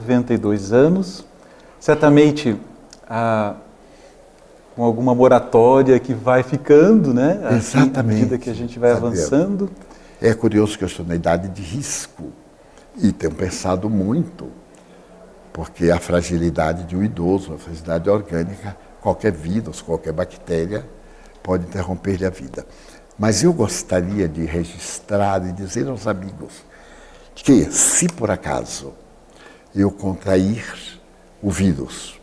92 anos, certamente com alguma moratória que vai ficando, né? Assim, Exatamente. à medida que a gente vai avançando. É curioso que eu estou na idade de risco e tenho pensado muito, porque a fragilidade de um idoso, a fragilidade orgânica, qualquer vírus, qualquer bactéria pode interromper-lhe a vida. Mas eu gostaria de registrar e dizer aos amigos que, se por acaso eu contrair o vírus,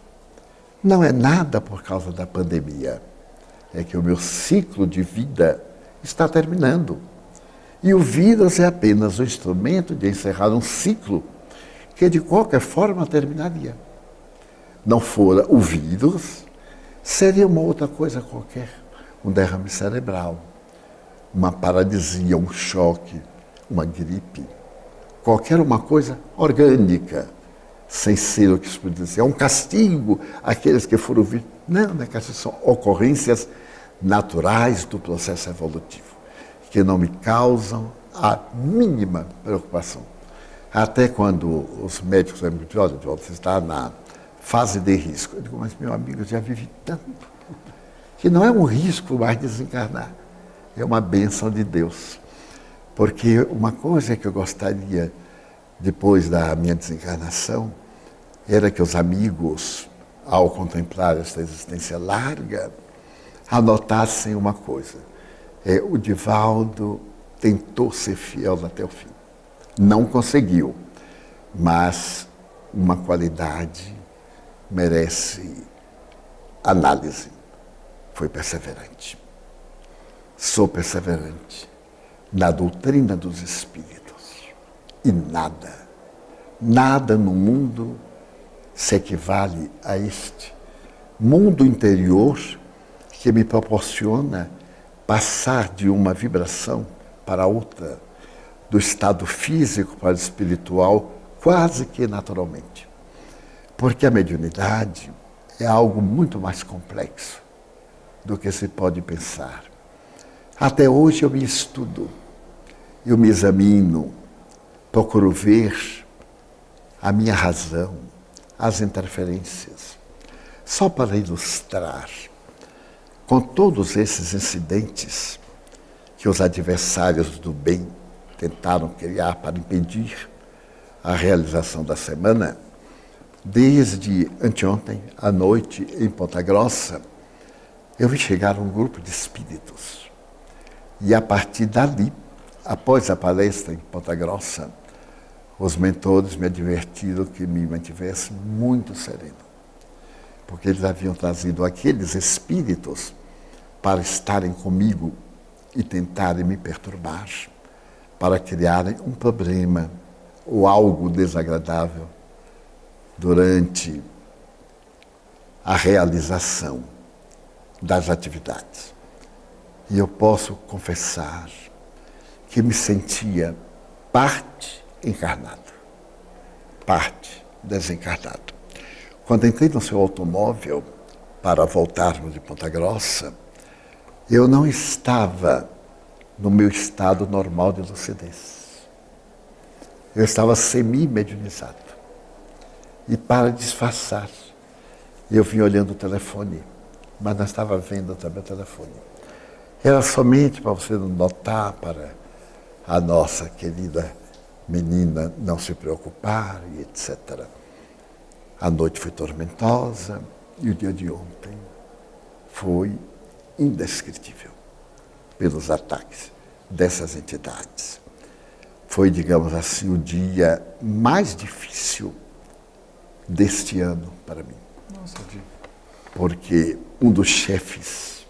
não é nada por causa da pandemia, é que o meu ciclo de vida está terminando. E o vírus é apenas um instrumento de encerrar um ciclo que de qualquer forma terminaria. Não fora o vírus, seria uma outra coisa qualquer, um derrame cerebral, uma paralisia, um choque, uma gripe, qualquer uma coisa orgânica, sem ser o que se pode dizer, é um castigo àqueles que foram vítimas. Não é castigo, são ocorrências naturais do processo evolutivo, que não me causam a mínima preocupação. Até quando os médicos me dizem, olha, você está na fase de risco. Eu digo, mas meu amigo, eu já vivi tanto, que não é um risco mais desencarnar, é uma bênção de Deus. Porque uma coisa que eu gostaria, depois da minha desencarnação, era que os amigos, ao contemplar esta existência larga, anotassem uma coisa. O Divaldo tentou ser fiel até o fim. Não conseguiu, mas uma qualidade merece análise. Foi perseverante. Sou perseverante na doutrina dos espíritos. E nada no mundo se equivale a este mundo interior que me proporciona passar de uma vibração para outra, do estado físico para o espiritual, quase que naturalmente. Porque a mediunidade é algo muito mais complexo do que se pode pensar. Até hoje eu me estudo, eu me examino, procuro ver a minha razão, as interferências. Só para ilustrar, com todos esses incidentes que os adversários do bem tentaram criar para impedir a realização da semana, desde anteontem à noite em Ponta Grossa, eu vi chegar um grupo de espíritos. E a partir dali, após a palestra em Ponta Grossa, os mentores me advertiram que me mantivesse muito sereno, porque eles haviam trazido aqueles espíritos para estarem comigo e tentarem me perturbar, para criarem um problema ou algo desagradável durante a realização das atividades. E eu posso confessar que me sentia parte encarnado, parte desencarnado. Quando entrei no seu automóvel para voltarmos de Ponta Grossa, eu não estava no meu estado normal de lucidez. Eu estava semi-mediunizado. E para disfarçar, eu vim olhando o telefone, mas não estava vendo também o telefone. Era somente para você não notar, para a nossa querida menina não se preocupar e etc. A noite foi tormentosa e o dia de ontem foi indescritível pelos ataques dessas entidades. Foi, digamos assim, o dia mais difícil deste ano para mim. Nossa, porque um dos chefes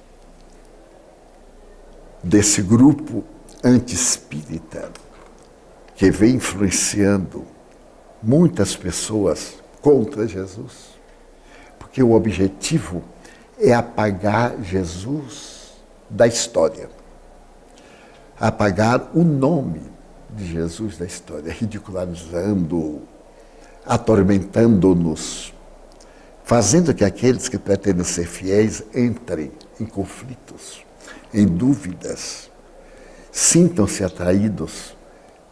desse grupo anti-espírita, que vem influenciando muitas pessoas contra Jesus, porque o objetivo é apagar Jesus da história, apagar o nome de Jesus da história, ridicularizando-o, atormentando-nos, fazendo que aqueles que pretendem ser fiéis entrem em conflitos, em dúvidas, sintam-se atraídos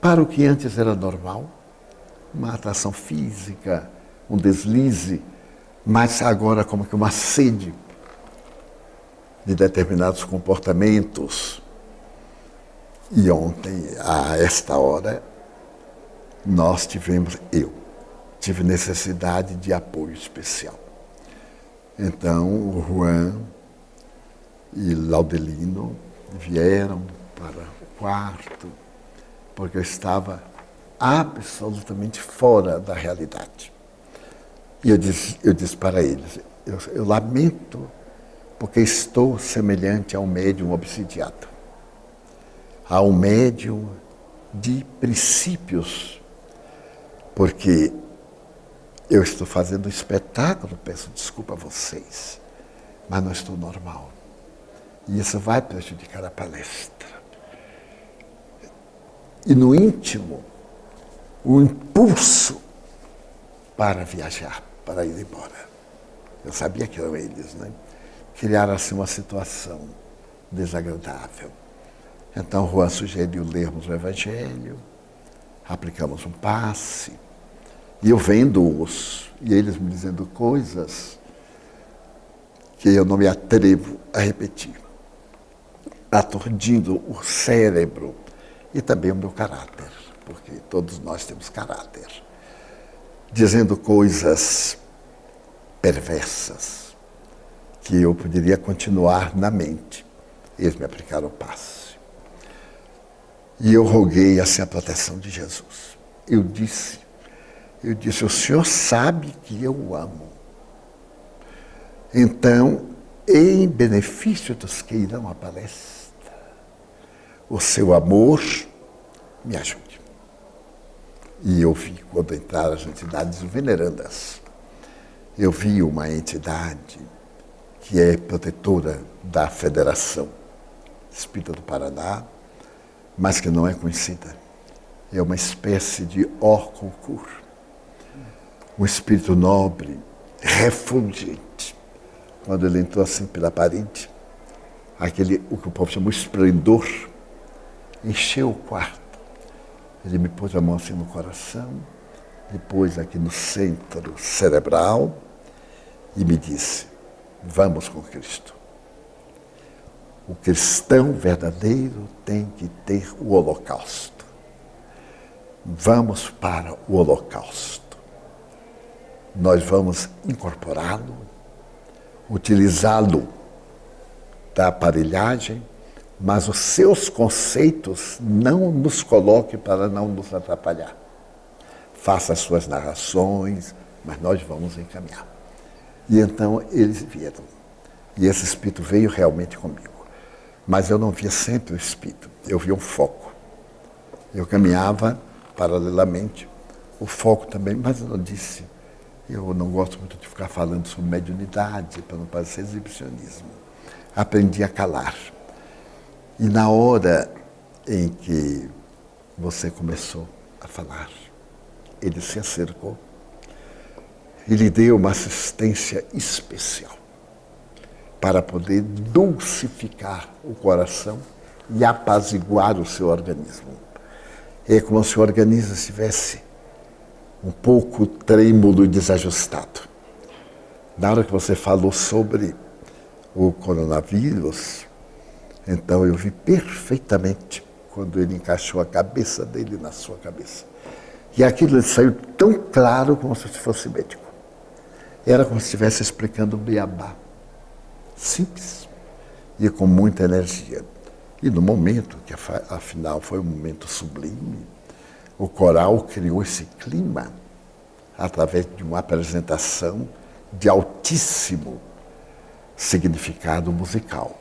para o que antes era normal, uma atração física, um deslize, mas agora como que uma sede de determinados comportamentos. E ontem, a esta hora, eu tive necessidade de apoio especial. Então, o Juan e Laudelino vieram para o quarto, porque eu estava absolutamente fora da realidade. E eu disse para eles, eu lamento, porque estou semelhante a um médium obsidiado, a um médium de princípios, porque eu estou fazendo um espetáculo, peço desculpa a vocês, mas não estou normal. E isso vai prejudicar a palestra. E no íntimo, o impulso para viajar, para ir embora. Eu sabia que eram eles, né? Criaram assim uma situação desagradável. Então Juan sugeriu lermos o Evangelho, aplicamos um passe, e eu vendo-os, e eles me dizendo coisas que eu não me atrevo a repetir, aturdindo o cérebro e também o meu caráter, porque todos nós temos caráter, dizendo coisas perversas que eu poderia continuar na mente. Eles me aplicaram o passe. E eu roguei assim a proteção de Jesus. Eu disse, o Senhor sabe que eu o amo. Então, em benefício dos que irão à palestra, o seu amor me ajude. E eu vi, quando entraram as entidades venerandas, eu vi uma entidade que é protetora da Federação Espírita do Paraná, mas que não é conhecida. É uma espécie de Or-Concur, um espírito nobre, refulgente. Quando ele entrou assim pela parede, o que o povo chama de esplendor, encheu o quarto. Ele me pôs a mão assim no coração, depois aqui no centro cerebral, e me disse, vamos com Cristo. O cristão verdadeiro tem que ter o holocausto. Vamos para o holocausto. Nós vamos incorporá-lo, utilizá-lo da aparelhagem, mas os seus conceitos não nos coloque para não nos atrapalhar. Faça as suas narrações, mas nós vamos encaminhar. E então eles vieram. E esse espírito veio realmente comigo. Mas eu não via sempre o espírito, eu via um foco. Eu caminhava paralelamente, o foco também, mas eu não disse, eu não gosto muito de ficar falando sobre mediunidade, para não parecer exibicionismo. Aprendi a calar. E na hora em que você começou a falar, ele se acercou e lhe deu uma assistência especial para poder dulcificar o coração e apaziguar o seu organismo. É como se o organismo estivesse um pouco trêmulo e desajustado. Na hora que você falou sobre o coronavírus, então eu vi perfeitamente quando ele encaixou a cabeça dele na sua cabeça. E aquilo saiu tão claro como se fosse médico. Era como se estivesse explicando o beabá. Simples e com muita energia. E no momento, que afinal foi um momento sublime, o coral criou esse clima através de uma apresentação de altíssimo significado musical,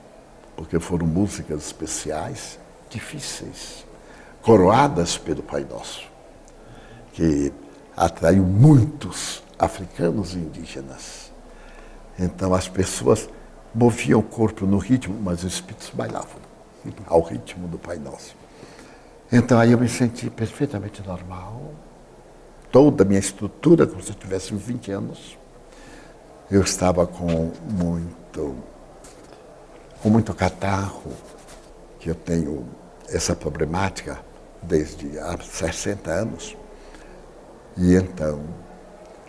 porque foram músicas especiais, difíceis, coroadas pelo Pai Nosso, que atraiu muitos africanos e indígenas. Então as pessoas moviam o corpo no ritmo, mas os espíritos bailavam ao ritmo do Pai Nosso. Então aí eu me senti perfeitamente normal, toda a minha estrutura, como se eu tivesse 20 anos. Eu estava com muito catarro, que eu tenho essa problemática desde há 60 anos. E então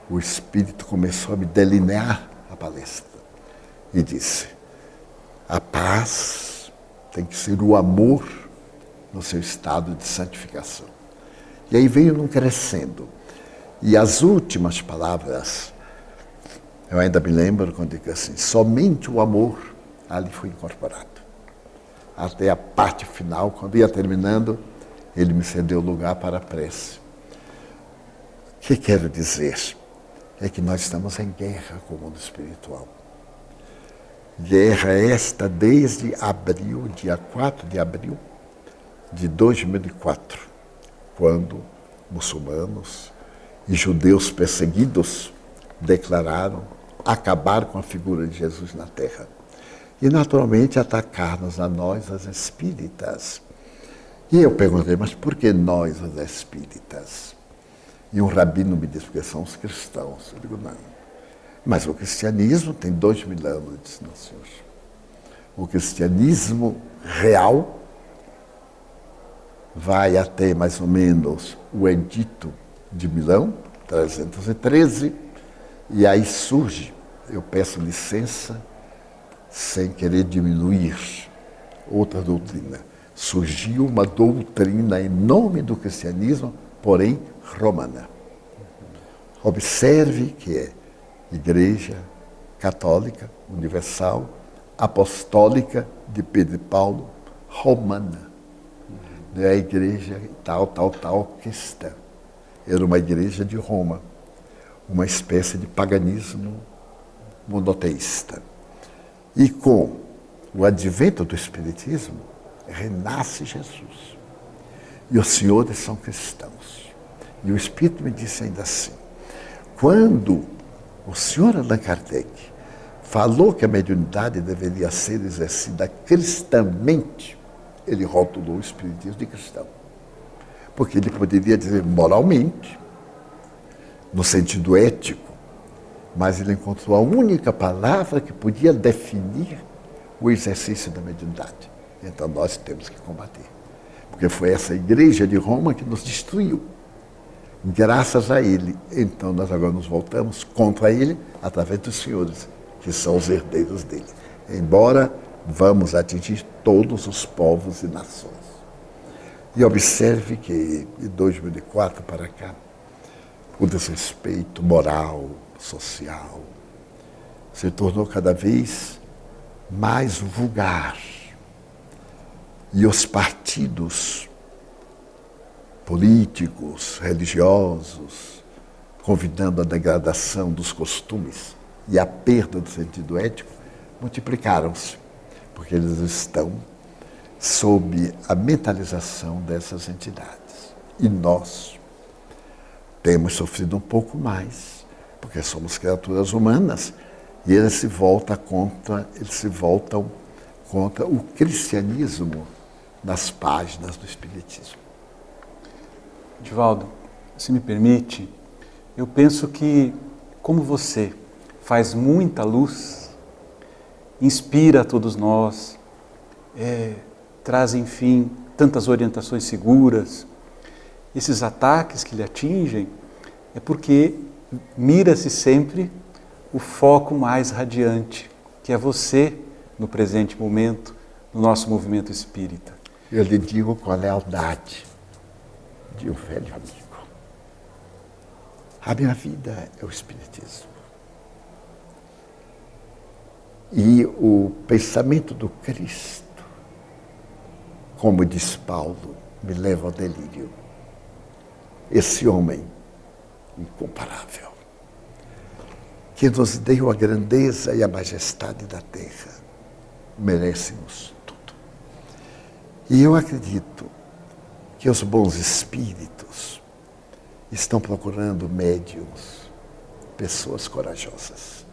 o Espírito começou a me delinear a palestra e disse: a paz tem que ser o amor no seu estado de santificação. E aí veio num crescendo. E as últimas palavras, eu ainda me lembro quando digo assim: somente o amor ali foi incorporado. Até a parte final, quando ia terminando, ele me cedeu lugar para a prece. O que quero dizer? É que nós estamos em guerra com o mundo espiritual. Guerra esta desde abril, dia 4 de abril de 2004, quando muçulmanos e judeus perseguidos declararam acabar com a figura de Jesus na Terra. E, naturalmente, atacar-nos a nós, as espíritas. E eu perguntei: mas por que nós, os espíritas? E um rabino me disse: porque são os cristãos. Eu digo: não. Mas o cristianismo tem 2000 anos. Eu disse: não, senhor. O cristianismo real vai até mais ou menos o Edito de Milão, 313, e aí surge, eu peço licença, sem querer diminuir outra doutrina. Surgiu uma doutrina em nome do cristianismo, porém romana. Observe que é Igreja Católica, Universal, Apostólica de Pedro e Paulo, romana. Não é a igreja tal cristã. Era uma igreja de Roma, uma espécie de paganismo monoteísta. E com o advento do Espiritismo, renasce Jesus. E os senhores são cristãos. E o Espírito me disse ainda assim: quando o senhor Allan Kardec falou que a mediunidade deveria ser exercida cristamente, ele rotulou o Espiritismo de cristão. Porque ele poderia dizer moralmente, no sentido ético, mas ele encontrou a única palavra que podia definir o exercício da mediunidade. Então nós temos que combater. Porque foi essa igreja de Roma que nos destruiu. Graças a ele. Então nós agora nos voltamos contra ele através dos senhores, que são os herdeiros dele. Embora vamos atingir todos os povos e nações. E observe que de 2004 para cá, o desrespeito moral, social, se tornou cada vez mais vulgar. E os partidos políticos, religiosos, convidando a degradação dos costumes e a perda do sentido ético, multiplicaram-se, porque eles estão sob a mentalização dessas entidades. E nós temos sofrido um pouco mais, porque somos criaturas humanas, e eles se voltam contra o cristianismo nas páginas do Espiritismo. Divaldo, se me permite, eu penso que, como você faz muita luz, inspira a todos nós, traz, enfim, tantas orientações seguras, esses ataques que lhe atingem, é porque mira-se sempre o foco mais radiante, que é você no presente momento, no nosso movimento espírita. Eu lhe digo com a lealdade de um velho amigo. A minha vida é o Espiritismo. E o pensamento do Cristo, como diz Paulo, me leva ao delírio. Esse homem incomparável, que nos deu a grandeza e a majestade da terra, merece-nos tudo. E eu acredito que os bons espíritos estão procurando médiuns, pessoas corajosas,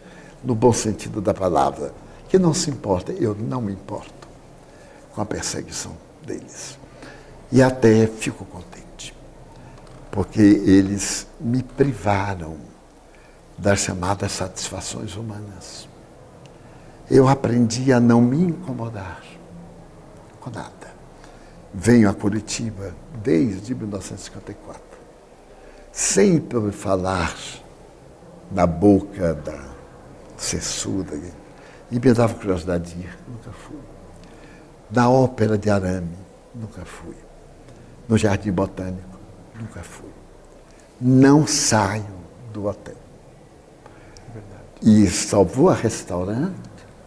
no bom sentido da palavra, que não se importa, eu não me importo com a perseguição deles. E até fico contente, porque eles me privaram das chamadas satisfações humanas. Eu aprendi a não me incomodar com nada. Venho a Curitiba desde 1954. sempre ouvi falar na boca da censura e me dava curiosidade de ir, nunca fui. Na ópera de Arame, nunca fui. No Jardim Botânico, nunca fui. Não saio do hotel. E só vou a restaurante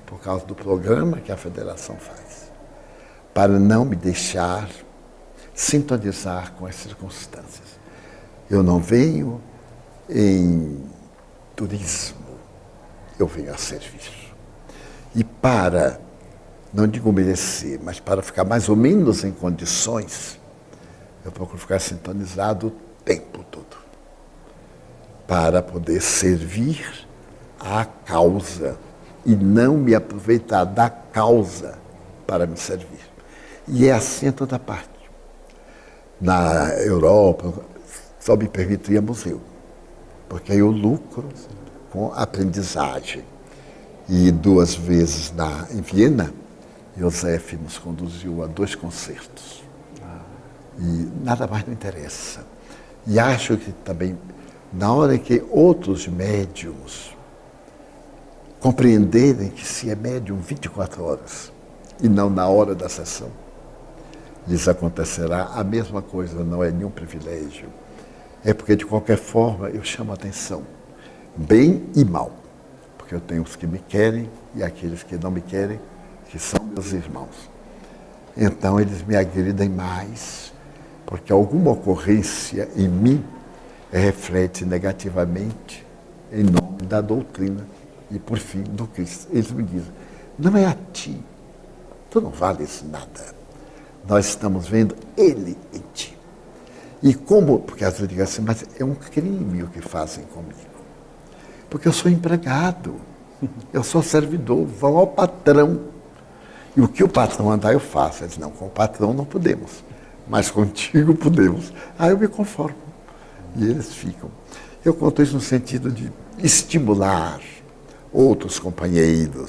por causa do programa que a federação faz, para não me deixar sintonizar com as circunstâncias. Eu não venho em turismo, eu venho a servir. E para, não digo merecer, mas para ficar mais ou menos em condições, eu procuro ficar sintonizado o tempo todo, para poder servir à causa e não me aproveitar da causa para me servir. E é assim em toda parte. Na Europa, só me permito ir a museu, porque aí eu lucro com aprendizagem. E 2 vezes em Viena, Josef nos conduziu a 2 concertos. E nada mais não interessa. E acho que também, na hora em que outros médiums compreenderem que se é médium 24 horas e não na hora da sessão, lhes acontecerá a mesma coisa, não é nenhum privilégio. É porque, de qualquer forma, eu chamo a atenção, bem e mal. Porque eu tenho os que me querem e aqueles que não me querem, que são meus irmãos. Então, eles me agridem mais, porque alguma ocorrência em mim reflete negativamente em nome da doutrina e, por fim, do Cristo. Eles me dizem, não é a ti, tu não vales nada. Nós estamos vendo Ele em ti. E como, porque às vezes eu digo assim, mas é um crime o que fazem comigo. Porque eu sou empregado, eu sou servidor, vão ao patrão. E o que o patrão andar eu faço. Eles não, com o patrão não podemos, mas contigo podemos. Aí eu me conformo. E eles ficam. Eu conto isso no sentido de estimular outros companheiros